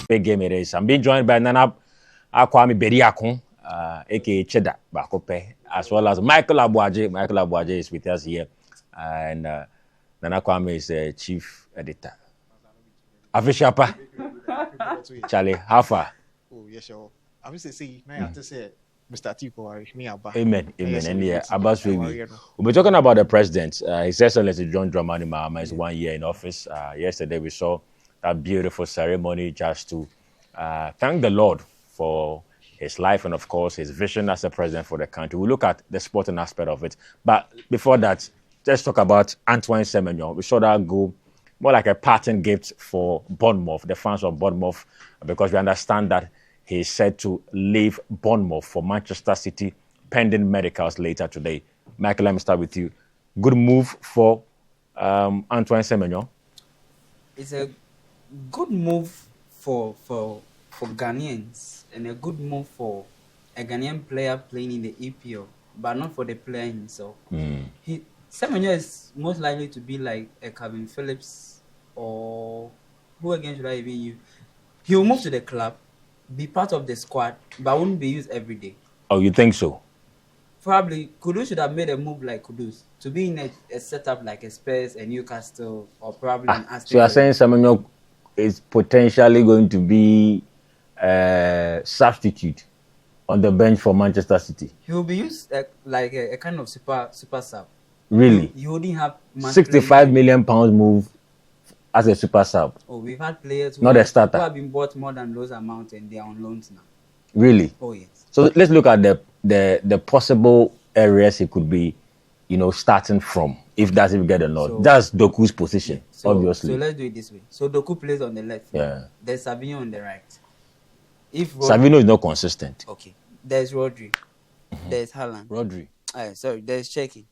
big game it is. I'm being joined by Nana Tetteh Bediako, aka Tetteh Bediako, as well as Michael Aboagye. Michael Aboagye is with us here, and Nana Kwame is the chief editor. Official pa, Charlie, how far? Oh yes, sure. I was say, now I have to say, Mr. Tiko, me Abba. Amen, amen. And yeah, Abbas we'll be talking about the president. His Excellency John Dramani Mahama is 1 year in office. Yesterday we saw that beautiful ceremony just to thank the Lord for his life and, of course, his vision as a president for the country. We'll look at the sporting aspect of it. But before that, let's talk about Antoine Semenyo. We saw that go more like a parting gift for Bournemouth, the fans of Bournemouth, because we understand that he's set to leave Bournemouth for Manchester City, pending medicals later today. Michael, let me start with you. Good move for Antoine Semenyo. It's a good move for Ghanaians and a good move for a Ghanaian player playing in the EPL, but not for the player himself. Semenyo is most likely to be like a Calvin Phillips, or who again should I even use? He will move to the club, be part of the squad, but wouldn't be used every day. Oh, you think so? Probably Kudus should have made a move like Kudus to be in a setup like a Spurs, a Newcastle, or probably an Aston. So you're saying Semenyo is potentially going to be a substitute on the bench for Manchester City? He will be used like a kind of super sub. Really? You wouldn't have £65 million move as a super sub. Oh, we've had players who have been bought more than those amounts and they are on loans now. Really? Oh yes. So let's look at the possible areas he could be, starting from if that's if we get a nod. So, that's Doku's position, obviously. So let's do it this way. So Doku plays on the left. Yeah. There's Savino on the right. Savino is not consistent. Okay. There's Rodri. There's Haaland. Rodri. There's Cheki.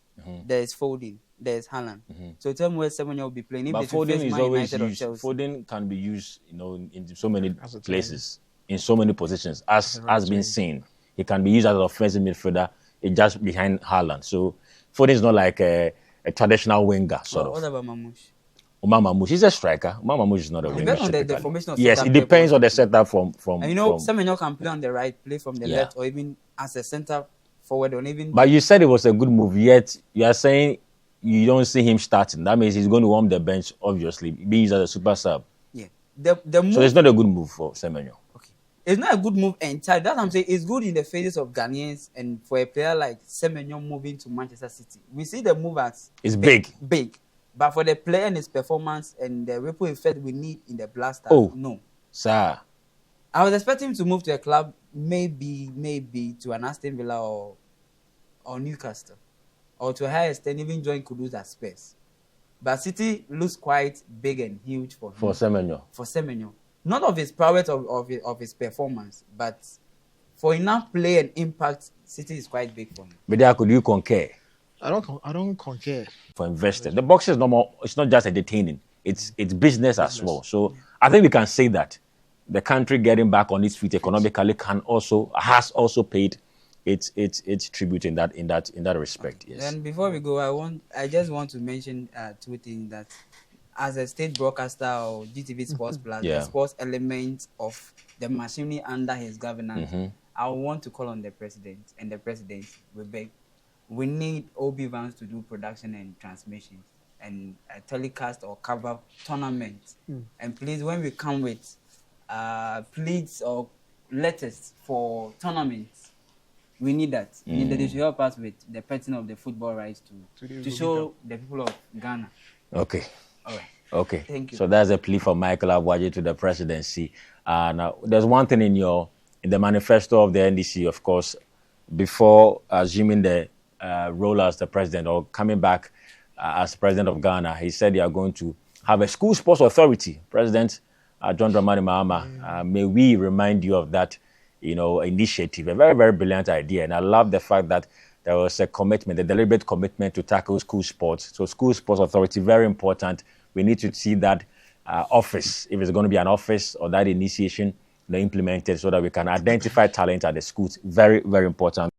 There's Foden. There's Haaland. So tell me where Semenyo will be playing. If but Foden is always used. Foden can be used, in so many places, in so many positions, as has been seen. He can be used as an offensive midfielder, just behind Haaland. So Foden is not like a traditional winger, sort of. What about Mamouche? Mamouche is a striker. Mamouche is not a winger. On the formation of yes, it depends on the setup from. And Semenyo can play on the right, play from the left, or even as a centre forward, or even. But you said it was a good move. Yet you are saying you don't see him starting. That means he's going to warm the bench, obviously, being used as a super sub. Yeah. The move, so it's not a good move for Semenyo. Okay. It's not a good move entirely. That's what I'm saying. It's good in the phases of Ghanaians, and for a player like Semenyo moving to Manchester City, we see the move as it's big. But for the player and his performance and the ripple effect we need in the Blaster, no. Sir. I was expecting him to move to a club, maybe to an Aston Villa or Newcastle, or to a higher extent even join Kudus at Spurs. But City looks quite big and huge for him. For Semenyo. Not of his prowess of his performance, but for enough play and impact, City is quite big for him. Bediako, do you concur? I don't concur. For investors, the box is no more. It's not just entertaining. It's business as well. So I think we can say that the country getting back on its feet economically has also paid its tribute in that respect. Yes. And before we go, I just want to mention two things that as a state broadcaster or GTV Sports Plus, the sports element of the machinery under his governance, I want to call on the president and the presidency. We need OB vans to do production and transmission and telecast or cover tournaments. And please, when we come with pleads or letters for tournaments, we need that. They should help us with the petting of the football rights to show the people of Ghana. Okay. All right. Okay. Thank you. So that's a plea from Michael Aboagye to the presidency. Now, there's one thing in the manifesto of the NDC, of course, before assuming the role as the president or coming back as president of Ghana, he said they are going to have a school sports authority. President John Dramani Mahama, may we remind you of that, initiative, a very, very brilliant idea. And I love the fact that there was a commitment, a deliberate commitment to tackle school sports. So school sports authority, very important. We need to see that office, if it's going to be an office or that initiation, implemented so that we can identify talent at the schools. Very, very important.